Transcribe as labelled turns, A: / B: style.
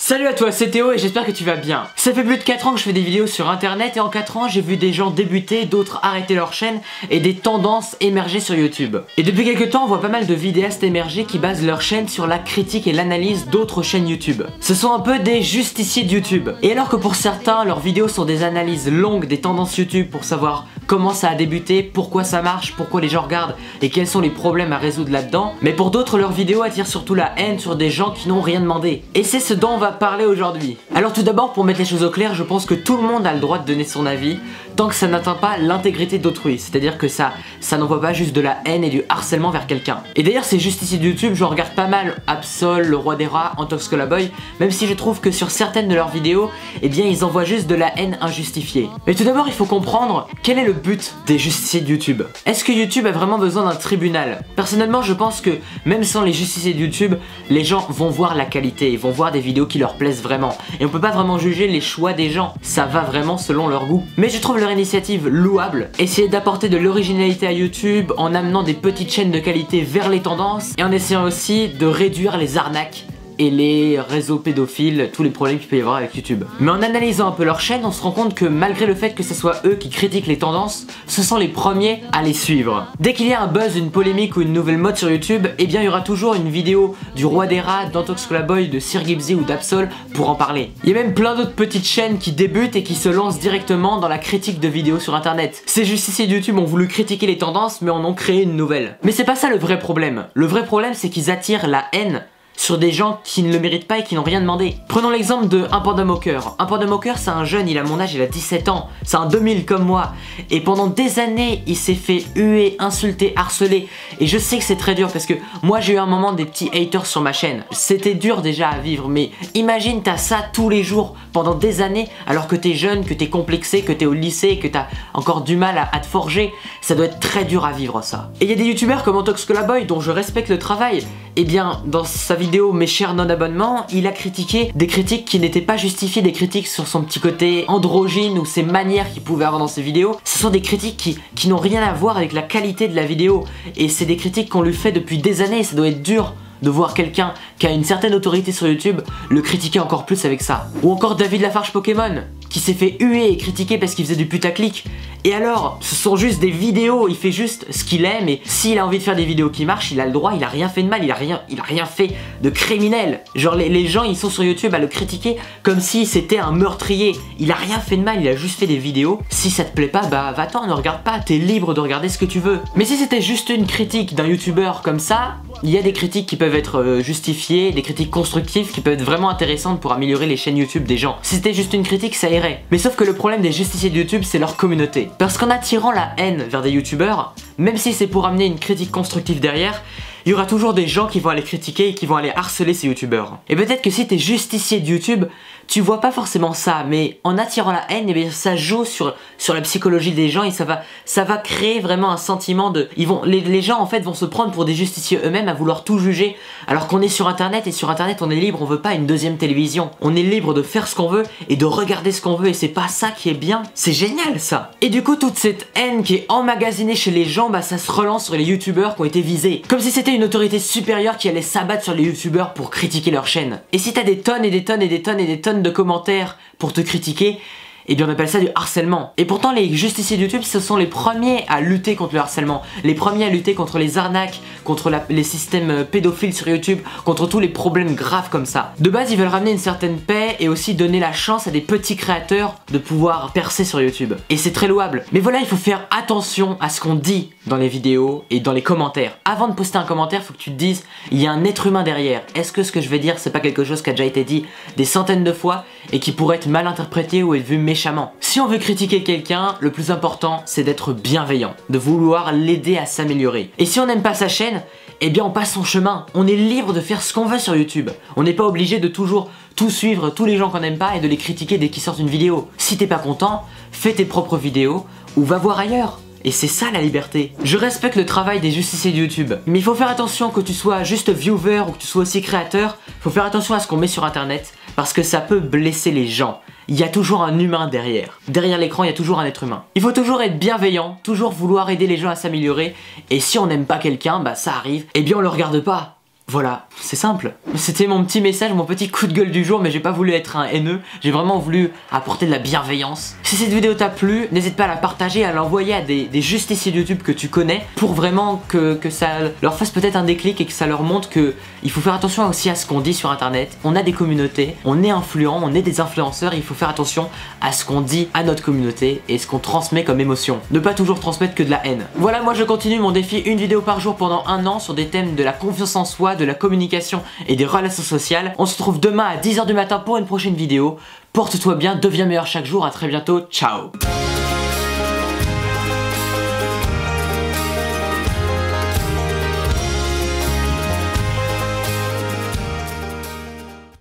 A: Salut à toi, c'est Théo et j'espère que tu vas bien. Ça fait plus de 4 ans que je fais des vidéos sur internet et en 4 ans j'ai vu des gens débuter, d'autres arrêter leur chaîne et des tendances émerger sur YouTube. Et depuis quelques temps on voit pas mal de vidéastes émerger qui basent leur chaîne sur la critique et l'analyse d'autres chaînes YouTube. Ce sont un peu des justiciers de YouTube. Et alors que pour certains leurs vidéos sont des analyses longues des tendances YouTube pour savoir comment ça a débuté, pourquoi ça marche, pourquoi les gens regardent et quels sont les problèmes à résoudre là-dedans, mais pour d'autres leurs vidéos attirent surtout la haine sur des gens qui n'ont rien demandé. Et c'est ce dont on va parler aujourd'hui. Alors tout d'abord, pour mettre les choses au clair, je pense que tout le monde a le droit de donner son avis tant que ça n'atteint pas l'intégrité d'autrui, c'est-à-dire que ça n'envoie pas juste de la haine et du harcèlement vers quelqu'un. Et d'ailleurs ces justiciers de YouTube, je regarde pas mal Absol, Le Roi des Rats, Antox Colaboy, même si je trouve que sur certaines de leurs vidéos, eh bien ils envoient juste de la haine injustifiée. Mais tout d'abord il faut comprendre quel est le but des justiciers de YouTube. Est-ce que YouTube a vraiment besoin d'un tribunal? Personnellement je pense que même sans les justiciers de YouTube, les gens vont voir la qualité, ils vont voir des vidéos qui leur plaisent vraiment. Et on peut pas vraiment juger les choix des gens, ça va vraiment selon leur goût. Mais je trouve leur initiative louable, essayer d'apporter de l'originalité à YouTube en amenant des petites chaînes de qualité vers les tendances et en essayant aussi de réduire les arnaques et les réseaux pédophiles, tous les problèmes qu'il peut y avoir avec YouTube. Mais en analysant un peu leur chaîne, on se rend compte que malgré le fait que ce soit eux qui critiquent les tendances, ce sont les premiers à les suivre. Dès qu'il y a un buzz, une polémique ou une nouvelle mode sur YouTube, eh bien il y aura toujours une vidéo du Roi des Rats, d'Antox Colaboy, de Sir Gibbsy ou d'Absol pour en parler. Il y a même plein d'autres petites chaînes qui débutent et qui se lancent directement dans la critique de vidéos sur internet. Ces justiciers de YouTube ont voulu critiquer les tendances mais en ont créé une nouvelle. Mais c'est pas ça le vrai problème. Le vrai problème c'est qu'ils attirent la haine sur des gens qui ne le méritent pas et qui n'ont rien demandé. Prenons l'exemple de Un Panda Moqueur. Un Panda Moqueur, c'est un jeune, il a mon âge, il a 17 ans. C'est un 2000 comme moi. Et pendant des années, il s'est fait huer, insulter, harceler. Et je sais que c'est très dur parce que moi, j'ai eu un moment des petits haters sur ma chaîne. C'était dur déjà à vivre, mais imagine, t'as ça tous les jours pendant des années alors que t'es jeune, que t'es complexé, que t'es au lycée, que t'as encore du mal à te forger. Ça doit être très dur à vivre ça. Et il y a des youtubeurs comme Antox Colaboy dont je respecte le travail. Et bien, dans sa vidéo Mes chers non-abonnements, il a critiqué des critiques qui n'étaient pas justifiées, des critiques sur son petit côté androgyne ou ses manières qu'il pouvait avoir dans ses vidéos. Ce sont des critiques qui n'ont rien à voir avec la qualité de la vidéo. Et c'est des critiques qu'on lui fait depuis des années, ça doit être dur de voir quelqu'un qui a une certaine autorité sur YouTube le critiquer encore plus avec ça. Ou encore David Lafarge Pokémon, qui s'est fait huer et critiquer parce qu'il faisait du putaclic. Et alors, ce sont juste des vidéos, il fait juste ce qu'il aime et s'il a envie de faire des vidéos qui marchent, il a le droit, il a rien fait de mal, il a rien fait de criminel. Genre les gens ils sont sur YouTube à le critiquer comme si c'était un meurtrier. Il a rien fait de mal, il a juste fait des vidéos. Si ça te plaît pas, bah va-t'en, ne regarde pas, t'es libre de regarder ce que tu veux. Mais si c'était juste une critique d'un youtubeur comme ça, il y a des critiques qui peuvent être justifiées, des critiques constructives qui peuvent être vraiment intéressantes pour améliorer les chaînes YouTube des gens. Si c'était juste une critique, ça irait. Mais sauf que le problème des justiciers de YouTube, c'est leur communauté. Parce qu'en attirant la haine vers des youtubeurs, même si c'est pour amener une critique constructive derrière, il y aura toujours des gens qui vont aller critiquer et qui vont aller harceler ces youtubeurs. Et peut-être que si t'es justicier de YouTube, tu vois pas forcément ça, mais en attirant la haine, eh bien, ça joue sur la psychologie des gens et ça va créer vraiment un sentiment de... Les gens en fait vont se prendre pour des justiciers eux-mêmes à vouloir tout juger, alors qu'on est sur internet et sur internet on est libre, on veut pas une deuxième télévision. On est libre de faire ce qu'on veut et de regarder ce qu'on veut et c'est pas ça qui est bien. C'est génial ça. Et du coup toute cette haine qui est emmagasinée chez les gens, bah ça se relance sur les youtubeurs qui ont été visés. Comme si c'était une autorité supérieure qui allait s'abattre sur les youtubeurs pour critiquer leur chaîne. Et si t'as des tonnes et des tonnes et des tonnes et des tonnes de commentaires pour te critiquer, et bien on appelle ça du harcèlement. Et pourtant les justiciers de YouTube ce sont les premiers à lutter contre le harcèlement, les premiers à lutter contre les arnaques, contre les systèmes pédophiles sur YouTube, contre tous les problèmes graves comme ça. De base ils veulent ramener une certaine paix et aussi donner la chance à des petits créateurs de pouvoir percer sur YouTube. Et c'est très louable. Mais voilà, il faut faire attention à ce qu'on dit dans les vidéos et dans les commentaires. Avant de poster un commentaire, il faut que tu te dises, il y a un être humain derrière. Est-ce que ce que je vais dire c'est pas quelque chose qui a déjà été dit des centaines de fois et qui pourrait être mal interprété ou être vu méchamment? Si on veut critiquer quelqu'un, le plus important c'est d'être bienveillant, de vouloir l'aider à s'améliorer. Et si on n'aime pas sa chaîne, eh bien on passe son chemin. On est libre de faire ce qu'on veut sur YouTube. On n'est pas obligé de toujours tout suivre, tous les gens qu'on n'aime pas et de les critiquer dès qu'ils sortent une vidéo. Si t'es pas content, fais tes propres vidéos ou va voir ailleurs. Et c'est ça la liberté. Je respecte le travail des justiciers de YouTube, mais il faut faire attention que tu sois juste viewer ou que tu sois aussi créateur. Il faut faire attention à ce qu'on met sur internet parce que ça peut blesser les gens. Il y a toujours un humain derrière. Derrière l'écran, il y a toujours un être humain. Il faut toujours être bienveillant, toujours vouloir aider les gens à s'améliorer. Et si on n'aime pas quelqu'un, bah ça arrive, eh bien on le regarde pas. Voilà, c'est simple. C'était mon petit message, mon petit coup de gueule du jour, mais j'ai pas voulu être un haineux, j'ai vraiment voulu apporter de la bienveillance. Si cette vidéo t'a plu, n'hésite pas à la partager, à l'envoyer à des justiciers de YouTube que tu connais, pour vraiment que ça leur fasse peut-être un déclic et que ça leur montre que il faut faire attention aussi à ce qu'on dit sur internet. On a des communautés, on est influent, on est des influenceurs, il faut faire attention à ce qu'on dit à notre communauté et ce qu'on transmet comme émotion. Ne pas toujours transmettre que de la haine. Voilà, moi je continue mon défi une vidéo par jour pendant 1 an sur des thèmes de la confiance en soi, de la communication et des relations sociales. On se retrouve demain à 10 h du matin pour une prochaine vidéo. Porte-toi bien, deviens meilleur chaque jour, à très bientôt, ciao.